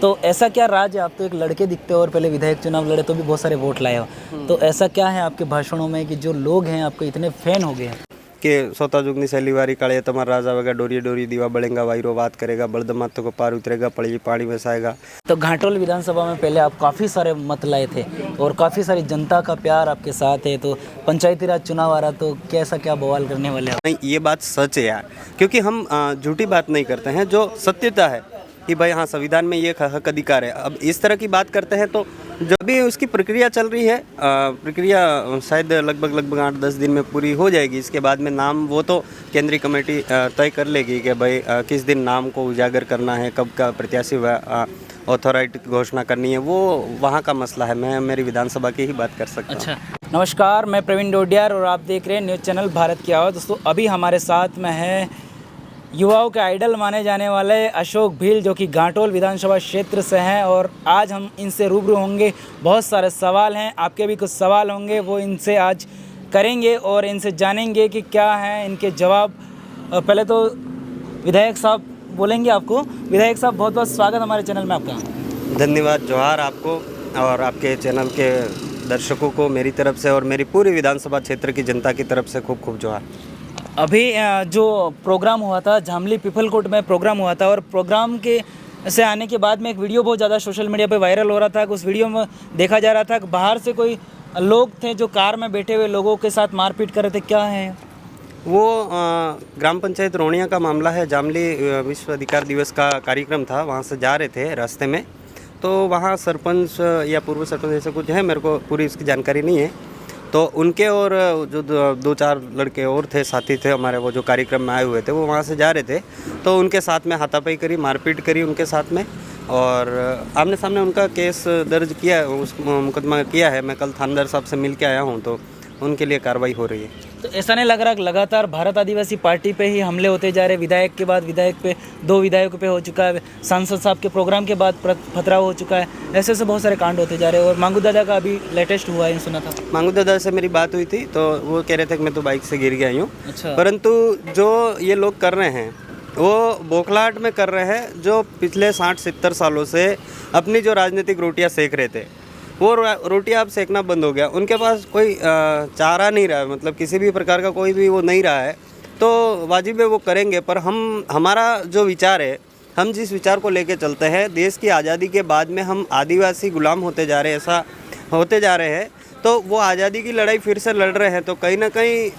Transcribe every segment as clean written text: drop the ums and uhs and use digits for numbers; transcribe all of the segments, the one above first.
तो ऐसा क्या राज है, आप तो एक लड़के दिखते हो और पहले विधायक चुनाव लड़े तो भी बहुत सारे वोट लाए हो, तो ऐसा क्या है आपके भाषणों में कि जो लोग हैं आपके इतने फैन हो गए हैं? કે સોતા જુગની શૈલીવારી કાળે તમારા રાજા વગા ડોરીએ ડોરી દીવા બળેંગા વાયરો વાત करेगा बलद मातो को पार उतरेगा पड़ी पानी बसाएगा। तो घाटोल विधानसभा में पहले आप काफ़ी सारे मत लाए थे और काफ़ी सारी जनता का प्यार आपके साथ है, तो पंचायती राज चुनाव आ रहा तो कैसा क्या बवाल करने वाले हैं? नहीं, ये बात सच है यार, क्योंकि हम झूठी बात नहीं करते हैं, जो सत्यता है कि भाई हाँ संविधान में ये हक अधिकार है। अब इस तरह की बात करते हैं तो जब भी उसकी प्रक्रिया चल रही है, प्रक्रिया शायद लगभग 8-10 दिन में पूरी हो जाएगी। इसके बाद में नाम वो तो केंद्रीय कमेटी तय कर लेगी कि भाई किस दिन नाम को उजागर करना है, कब का प्रत्याशी अथॉरिटी घोषणा करनी है, वो वहाँ का मसला है। मैं मेरी विधानसभा की ही बात कर सकता हूँ। अच्छा, नमस्कार, मैं प्रवीण डोडियार और आप देख रहे हैं न्यूज़ चैनल भारत की आवाज़। दोस्तों अभी हमारे साथ में है युवाओं के आइडल माने जाने वाले अशोक भील, जो कि घाटोल विधानसभा क्षेत्र से हैं, और आज हम इनसे रूबरू होंगे। बहुत सारे सवाल हैं, आपके भी कुछ सवाल होंगे, वो इनसे आज करेंगे और इनसे जानेंगे कि क्या हैं इनके जवाब। पहले तो विधायक साहब बोलेंगे आपको। विधायक साहब, बहुत बहुत स्वागत हमारे चैनल में आपका। धन्यवाद, जोहार आपको और आपके चैनल के दर्शकों को मेरी तरफ से और मेरी पूरी विधानसभा क्षेत्र की जनता की तरफ से खूब खूब जोहार। अभी जो प्रोग्राम हुआ था झामली पीपलकोट में प्रोग्राम हुआ था, और प्रोग्राम के से आने के बाद में एक वीडियो बहुत ज़्यादा सोशल मीडिया पे वायरल हो रहा था। उस वीडियो में देखा जा रहा था कि बाहर से कोई लोग थे जो कार में बैठे हुए लोगों के साथ मारपीट कर रहे थे, क्या है वो? ग्राम पंचायत रोनिया का मामला है। जामली विश्व अधिकार दिवस का कार्यक्रम था, वहाँ से जा रहे थे रास्ते में, तो वहाँ सरपंच या पूर्व सरपंच ऐसा कुछ है, मेरे को पूरी इसकी जानकारी नहीं है। तो उनके और जो 2-4 लड़के और थे, साथी थे हमारे, वो जो कार्यक्रम में आए हुए थे, वो वहाँ से जा रहे थे, तो उनके साथ में हाथापाई करी, मारपीट करी उनके साथ में, और आमने सामने उनका केस दर्ज किया, उस मुकदमा किया है। मैं कल थानेदार साहब से मिल के आया हूँ, तो उनके लिए कार्रवाई हो रही है। तो ऐसा नहीं लग रहा कि लगातार भारत आदिवासी पार्टी पे ही हमले होते जा रहे? विधायक के बाद विधायक पे, 2 विधायकों पे हो चुका है, सांसद साहब के प्रोग्राम के बाद पथराव हो चुका है, ऐसे ऐसे बहुत सारे कांड होते जा रहे हैं। और मांगू दादा का अभी लेटेस्ट हुआ है, सुना था। मांगू दादा से मेरी बात हुई थी, तो वो कह रहे थे कि मैं तो बाइक से गिर गया हूँ। अच्छा। परंतु जो ये लोग कर रहे हैं वो बौखलाहट में कर रहे हैं, जो पिछले 60-70 सालों से अपनी जो राजनीतिक रोटियां सेक रहे थे, वो रोटियां अब सेकना बंद हो गया। उनके पास कोई चारा नहीं रहा है, मतलब किसी भी प्रकार का कोई भी वो नहीं रहा है, तो वाजिब है वो करेंगे। पर हमारा जो विचार है, हम जिस विचार को लेके चलते हैं, देश की आज़ादी के बाद में हम आदिवासी गुलाम होते जा रहे हैं, ऐसा होते जा रहे हैं, तो वो आज़ादी की लड़ाई फिर से लड़ रहे हैं। तो कहीं ना कहीं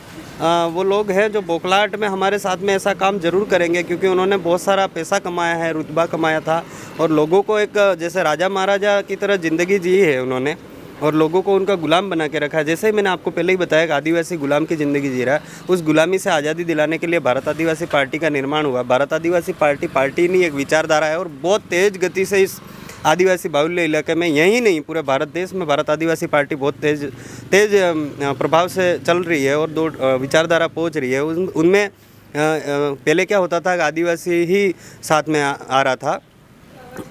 वो लोग हैं जो बौखलाहट में हमारे साथ में ऐसा काम ज़रूर करेंगे, क्योंकि उन्होंने बहुत सारा पैसा कमाया है, रुतबा कमाया था, और लोगों को एक जैसे राजा महाराजा की तरह ज़िंदगी जी है उन्होंने, और लोगों को उनका गुलाम बना के रखा है। जैसे ही मैंने आपको पहले ही बताया कि आदिवासी गुलाम की ज़िंदगी जी रहा है, उस गुलामी से आज़ादी दिलाने के लिए भारत आदिवासी पार्टी का निर्माण हुआ। भारत आदिवासी पार्टी नहीं, एक विचारधारा है, और बहुत तेज़ गति से इस आदिवासी बाहुल्य इलाके में, यही नहीं पूरे भारत देश में, भारत आदिवासी पार्टी बहुत तेज़ प्रभाव से चल रही है और 2 विचारधारा पहुंच रही है। उनमें पहले क्या होता था कि आदिवासी ही साथ में आ रहा था,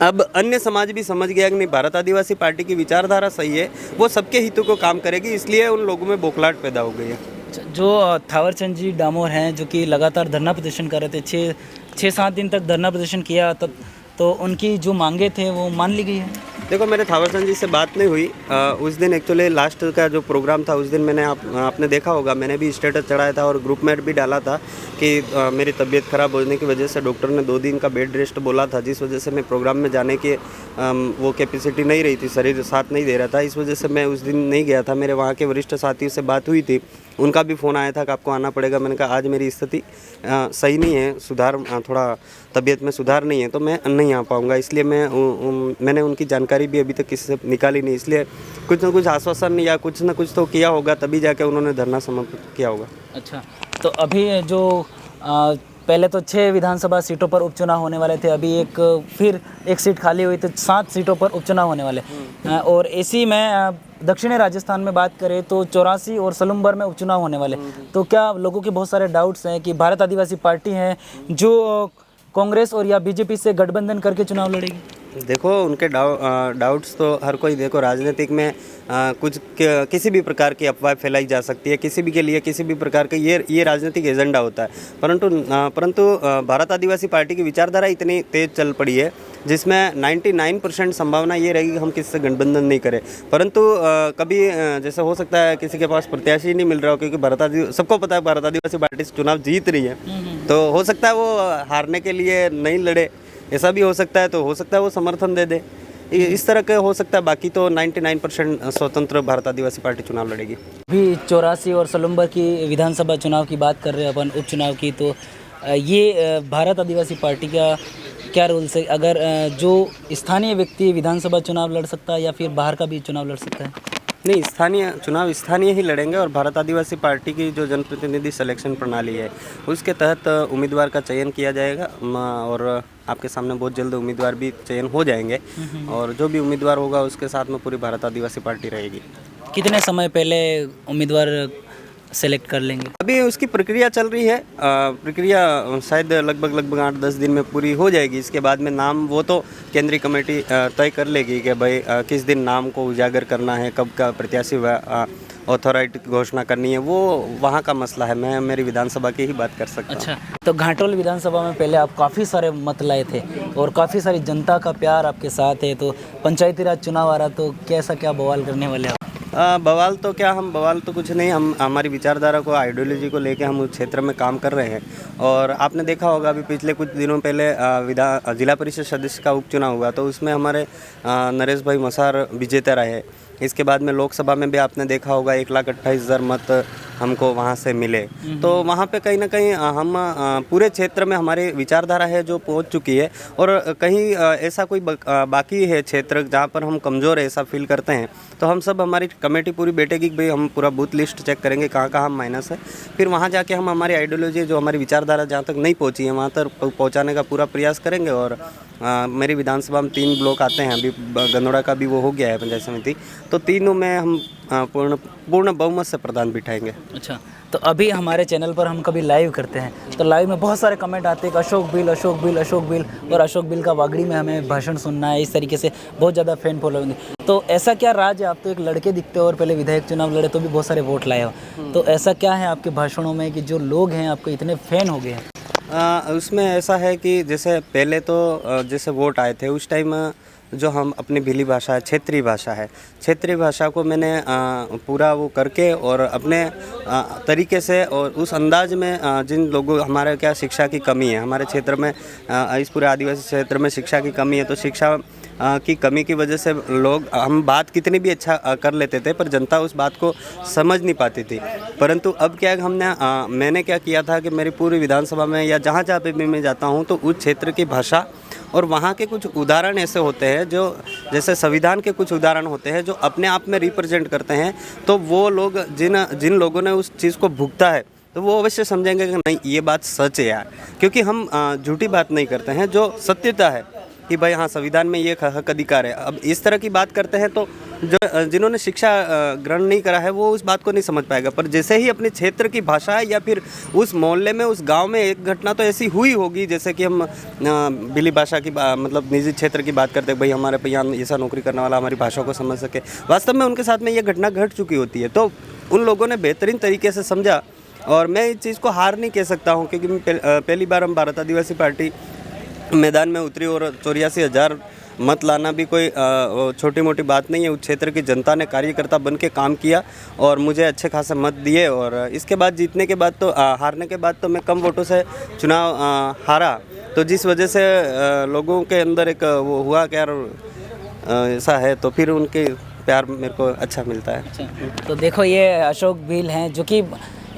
अब अन्य समाज भी समझ गया कि नहीं, भारत आदिवासी पार्टी की विचारधारा सही है, वो सबके हितों को काम करेगी, इसलिए उन लोगों में बौखलाहट पैदा हो गई है। जो थावरचंद जी डामोर हैं, जो कि लगातार धरना प्रदर्शन कर रहे थे, 6-7 दिन तक धरना प्रदर्शन किया, तब तो उनकी जो मांगे थे वो मान ली गई है? देखो, मेरे थावरचंद जी से बात नहीं हुई। उस दिन एक्चुअली लास्ट का जो प्रोग्राम था, उस दिन मैंने आपने देखा होगा, मैंने भी स्टेटस चढ़ाया था और ग्रुप में भी डाला था कि मेरी तबीयत ख़राब होने की वजह से डॉक्टर ने 2 दिन का बेड रेस्ट बोला था, जिस वजह से मैं प्रोग्राम में जाने की वो कैपेसिटी नहीं रही थी, शरीर साथ नहीं दे रहा था, इस वजह से मैं उस दिन नहीं गया था। मेरे वहाँ के वरिष्ठ साथियों से बात हुई थी, उनका भी फ़ोन आया था कि आपको आना पड़ेगा। मैंने कहा आज मेरी स्थिति सही नहीं है, सुधार थोड़ा तबीयत में सुधार नहीं है, तो मैं नहीं आ पाऊँगा, इसलिए मैंने उनकी जानकारी भी अभी तक किसी से निकाली नहीं, इसलिए कुछ ना कुछ आश्वासन या कुछ ना कुछ तो किया होगा, तभी जाके उन्होंने धरना समाप्त किया होगा। अच्छा, तो अभी जो पहले तो 6 विधानसभा सीटों पर उपचुनाव होने वाले थे, अभी फिर एक सीट खाली हुई, तो 7 सीटों पर उपचुनाव होने वाले, और इसी में दक्षिणी राजस्थान में बात करें तो 84 और सलुम्बर में उपचुनाव होने वाले। तो क्या लोगों के बहुत सारे डाउट्स हैं कि भारत आदिवासी पार्टी है जो कांग्रेस और या बीजेपी से गठबंधन करके चुनाव लड़ेगी? देखो उनके डाउट्स तो हर कोई, देखो राजनीतिक में किसी भी प्रकार की अफवाह फैलाई जा सकती है, किसी भी के लिए किसी भी प्रकार का ये राजनीतिक एजेंडा होता है। परंतु भारत आदिवासी पार्टी की विचारधारा इतनी तेज चल पड़ी है जिसमें 99% संभावना ये रहेगी कि हम किसी से गठबंधन नहीं करें। परंतु कभी जैसे हो सकता है किसी के पास प्रत्याशी नहीं मिल रहा हो, क्योंकि सबको पता है भारत आदिवासी पार्टी चुनाव जीत रही है, तो हो सकता है वो हारने के लिए नहीं लड़े, ऐसा भी हो सकता है। तो हो सकता है वो समर्थन दे दे, इस तरह का हो सकता है। बाकी तो 99% स्वतंत्र भारत आदिवासी पार्टी चुनाव लड़ेगी। अभी 84 और सलुम्बर की विधानसभा चुनाव की बात कर रहे हैं अपन, उपचुनाव की, तो ये भारत आदिवासी पार्टी का क्या रूल्स है? अगर जो स्थानीय व्यक्ति विधानसभा चुनाव लड़ सकता है या फिर बाहर का भी चुनाव लड़ सकता है? नहीं, स्थानीय ही लड़ेंगे। और भारत आदिवासी पार्टी की जो जनप्रतिनिधि सिलेक्शन प्रणाली है उसके तहत उम्मीदवार का चयन किया जाएगा, और आपके सामने बहुत जल्द उम्मीदवार भी चयन हो जाएंगे, और जो भी उम्मीदवार होगा उसके साथ में पूरी भारत आदिवासी पार्टी रहेगी। कितने समय पहले उम्मीदवार सेलेक्ट कर लेंगे? अभी उसकी प्रक्रिया चल रही है, प्रक्रिया शायद लगभग 8-10 दिन में पूरी हो जाएगी। इसके बाद में नाम वो तो केंद्रीय कमेटी तय कर लेगी कि भाई किस दिन नाम को उजागर करना है, कब का प्रत्याशी अथॉरिटी घोषणा करनी है, वो वहाँ का मसला है। मैं मेरी विधानसभा की ही बात कर सकता हूँ। अच्छा, तो घाटोल विधानसभा में पहले आप काफ़ी सारे मत लाए थे और काफ़ी सारी जनता का प्यार आपके साथ है, तो पंचायती राज चुनाव आ रहा, तो कैसा क्या बवाल करने वाले आप? बवाल तो कुछ नहीं, हम हमारी विचारधारा को, आइडियोलॉजी को लेके हम उस क्षेत्र में काम कर रहे हैं। और आपने देखा होगा अभी पिछले कुछ दिनों पहले जिला परिषद सदस्य का उपचुनाव हुआ, तो उसमें हमारे नरेश भाई मसार विजेता रहे। इसके बाद में लोकसभा में भी आपने देखा होगा 1,28,000 मत हमको वहाँ से मिले। तो वहाँ पे कहीं ना कहीं हम पूरे क्षेत्र में हमारी विचारधारा है जो पहुँच चुकी है, और कहीं ऐसा कोई बाकी है क्षेत्र जहाँ पर हम कमज़ोर है ऐसा फील करते हैं, तो हम सब, हमारी कमेटी पूरी बैठेगी कि भाई हम पूरा बूथ लिस्ट चेक करेंगे कहाँ कहाँ माइनस है, फिर वहाँ जाके हम हमारी आइडियोलॉजी, जो हमारी विचारधारा जहाँ तक नहीं पहुँची है वहाँ तक पहुँचाने का पूरा प्रयास करेंगे। और मेरी विधानसभा में 3 ब्लॉक आते हैं, अभी गंदोड़ा का भी वो हो गया है पंचायत समिति, तो तीनों में हम पूर्ण बहुमत से प्रधान बिठाएंगे। अच्छा, तो अभी हमारे चैनल पर हम कभी लाइव करते हैं, तो लाइव में बहुत सारे कमेंट आते हैं कि अशोक बिल और अशोक बिल का वागड़ी में हमें भाषण सुनना है, इस तरीके से बहुत ज़्यादा फैन फॉलोइंग है। तो ऐसा क्या राज है? आप तो एक लड़के दिखते हो और पहले विधायक चुनाव लड़े तो भी बहुत सारे वोट लाए हो, तो ऐसा क्या है आपके भाषणों में कि जो लोग हैं आपके इतने फैन हो गए हैं? उसमें ऐसा है कि जैसे पहले तो जैसे वोट आए थे उस टाइम जो हम अपनी भिली भाषा है, क्षेत्रीय भाषा को मैंने पूरा वो करके और अपने तरीके से और उस अंदाज में जिन लोगों, हमारे क्या शिक्षा की कमी है हमारे क्षेत्र में, इस पूरे आदिवासी क्षेत्र में शिक्षा की कमी है, तो शिक्षा की कमी की वजह से लोग, हम बात कितनी भी अच्छा कर लेते थे पर जनता उस बात को समझ नहीं पाती थी। परंतु अब क्या है, मैंने क्या किया था कि मेरी पूरी विधानसभा में या जहाँ जहाँ पे भी मैं जाता हूँ तो उस क्षेत्र की भाषा और वहाँ के कुछ उदाहरण ऐसे होते हैं जो, जैसे संविधान के कुछ उदाहरण होते हैं जो अपने आप में रिप्रेजेंट करते हैं, तो वो लोग जिन लोगों ने उस चीज़ को भुगता है तो वो अवश्य समझेंगे कि नहीं ये बात सच है यार, क्योंकि हम झूठी बात नहीं करते हैं, जो सत्यता है कि भाई हाँ संविधान में ये हक अधिकार है। अब इस तरह की बात करते हैं तो जिन्होंने शिक्षा ग्रहण नहीं करा है वो उस बात को नहीं समझ पाएगा, पर जैसे ही अपने क्षेत्र की भाषा है या फिर उस मोहल्ले में, उस गांव में एक घटना तो ऐसी हुई होगी, जैसे कि हम बिली भाषा की मतलब निजी क्षेत्र की बात करते हैं, भाई हमारे पे यहाँ ऐसा नौकरी करने वाला हमारी भाषा को समझ सके, वास्तव में उनके साथ में ये घटना घट चुकी होती है, तो उन लोगों ने बेहतरीन तरीके से समझा। और मैं इस चीज़ को हार नहीं कह सकता हूँ, क्योंकि पहली बार हम भारत आदिवासी पार्टी मैदान में उतरी और 84,000 मत लाना भी कोई छोटी मोटी बात नहीं है। उस क्षेत्र की जनता ने कार्यकर्ता बन के काम किया और मुझे अच्छे खासे मत दिए, और इसके बाद जीतने के बाद तो हारने के बाद तो मैं कम वोटों से चुनाव हारा, तो जिस वजह से लोगों के अंदर एक वो हुआ कि यार ऐसा है, तो फिर उनके प्यार मेरे को अच्छा मिलता है। अच्छा, तो देखो ये अशोक भील हैं जो कि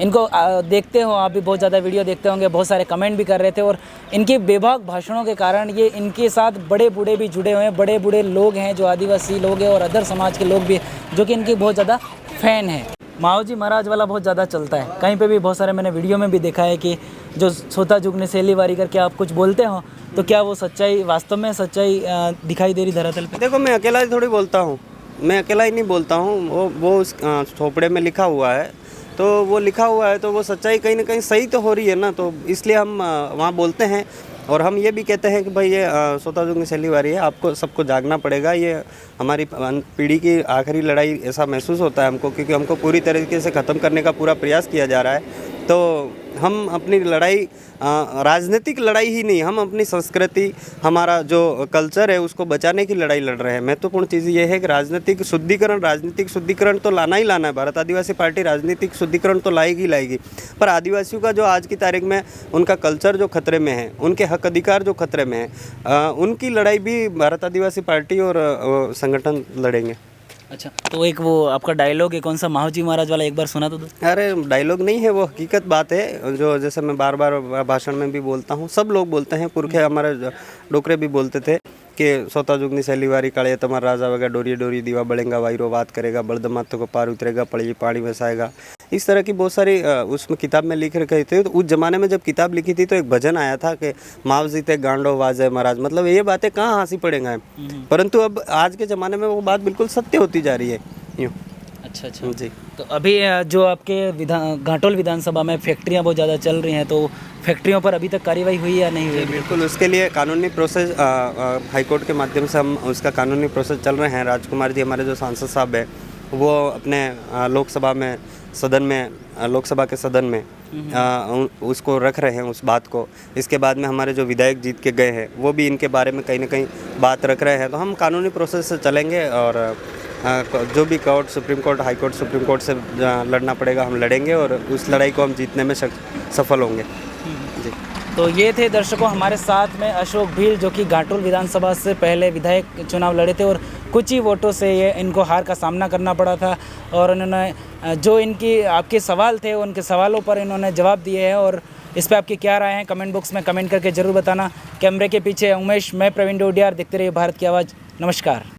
इनको देखते हो आप भी, बहुत ज़्यादा वीडियो देखते होंगे, बहुत सारे कमेंट भी कर रहे थे, और इनके बेबाक भाषणों के कारण ये इनके साथ बड़े बूढ़े भी जुड़े हुए हैं, बड़े बूढ़े लोग हैं जो आदिवासी लोग हैं और अदर समाज के लोग भी जो कि इनकी बहुत ज़्यादा फ़ैन हैं। माओजी महाराज वाला बहुत ज़्यादा चलता है, कहीं पे भी बहुत सारे मैंने वीडियो में भी देखा है कि जो सोता जुगने सैली वारी करके आप कुछ बोलते हो, तो क्या वो सच्चाई, वास्तव में सच्चाई दिखाई दे रही धरातल पे? देखो मैं अकेला ही थोड़ी बोलता हूँ, मैं अकेला ही नहीं बोलता हूँ, वो उस थोपड़े में लिखा हुआ है, तो वो लिखा हुआ है तो वो सच्चाई कहीं ना कहीं सही तो हो रही है ना, तो इसलिए हम वहाँ बोलते हैं। और हम ये भी कहते हैं कि भाई ये सोता जुगनी शैलीवारी है, आपको सबको जागना पड़ेगा। ये हमारी पीढ़ी की आखिरी लड़ाई ऐसा महसूस होता है हमको, क्योंकि हमको पूरी तरीके से ख़त्म करने का पूरा प्रयास किया जा रहा है। तो हम अपनी लड़ाई राजनीतिक लड़ाई ही नहीं, हम अपनी संस्कृति, हमारा जो कल्चर है उसको बचाने की लड़ाई लड़ रहे हैं। महत्वपूर्ण चीज़ ये है कि राजनीतिक शुद्धिकरण तो लाना ही लाना है। भारत आदिवासी पार्टी राजनीतिक शुद्धिकरण तो लाएगी ही लाएगी, पर आदिवासियों का जो आज की तारीख में उनका कल्चर जो खतरे में है, उनके हक अधिकार जो खतरे में है, उनकी लड़ाई भी भारत आदिवासी पार्टी और संगठन लड़ेंगे। अच्छा, तो एक वो आपका डायलॉग है कौन सा, माहौजी महाराज वाला, एक बार सुना तो दो। अरे डायलॉग नहीं है, वो हकीकत बात है, जो जैसे मैं बार बार भाषण में भी बोलता हूँ, सब लोग बोलते हैं, पुरखे हमारे डोकरे भी बोलते थे कि सोता जुगनी शैलीवारी काले तमार राजा वगैरह डोरी डोरी दीवा बढ़ेगा, वायरो बात करेगा, बड़द माथों को पार उतरेगा, पड़ी पानी बसाएगा। इस तरह की बहुत सारी उसमें किताब में लिख रखे थे। तो उस ज़माने में जब किताब लिखी थी तो एक भजन आया था कि मावजी ते गांडो वाजे महाराज, मतलब ये बातें कहाँ हंसी पड़ेगा, परंतु अब आज के ज़माने में वो बात बिल्कुल सत्य होती जा रही है यूँ। अच्छा अच्छा जी। तो अभी जो आपके घाटोल विधानसभा में फैक्ट्रियां बहुत ज़्यादा चल रही हैं, तो फैक्ट्रियों पर अभी तक कार्रवाई हुई या नहीं हुई? बिल्कुल, उसके लिए कानूनी प्रोसेस हाईकोर्ट के माध्यम से हम उसका कानूनी प्रोसेस चल रहे हैं। राजकुमार जी हमारे जो सांसद साहब है, वो अपने लोकसभा में सदन में लोकसभा के सदन में उसको रख रहे हैं उस बात को। इसके बाद में हमारे जो विधायक जीत के गए हैं वो भी इनके बारे में कहीं ना कहीं बात रख रहे हैं। तो हम कानूनी प्रोसेस से चलेंगे और जो भी court, supreme court, high court, supreme court से लड़ना पड़ेगा हम लड़ेंगे और उस लड़ाई को हम जीतने में सफल होंगे। जी। तो ये थे दर्शकों हमारे साथ में अशोक भील, जो कि घाटोल विधानसभा से पहले विधायक चुनाव लड़े थे और कुछ ही वोटों से ये इनको हार का सामना करना पड़ा था। और उन्होंने जो इनकी आपके सवाल थे उनके सवालों पर इन्होंने जवाब दिए हैं। और इस पर आपकी क्या राय है कमेंट बॉक्स में कमेंट करके ज़रूर बताना। कैमरे के पीछे उमेश, मैं प्रवीण डोडियार, देखते रहिए भारत की आवाज़। नमस्कार।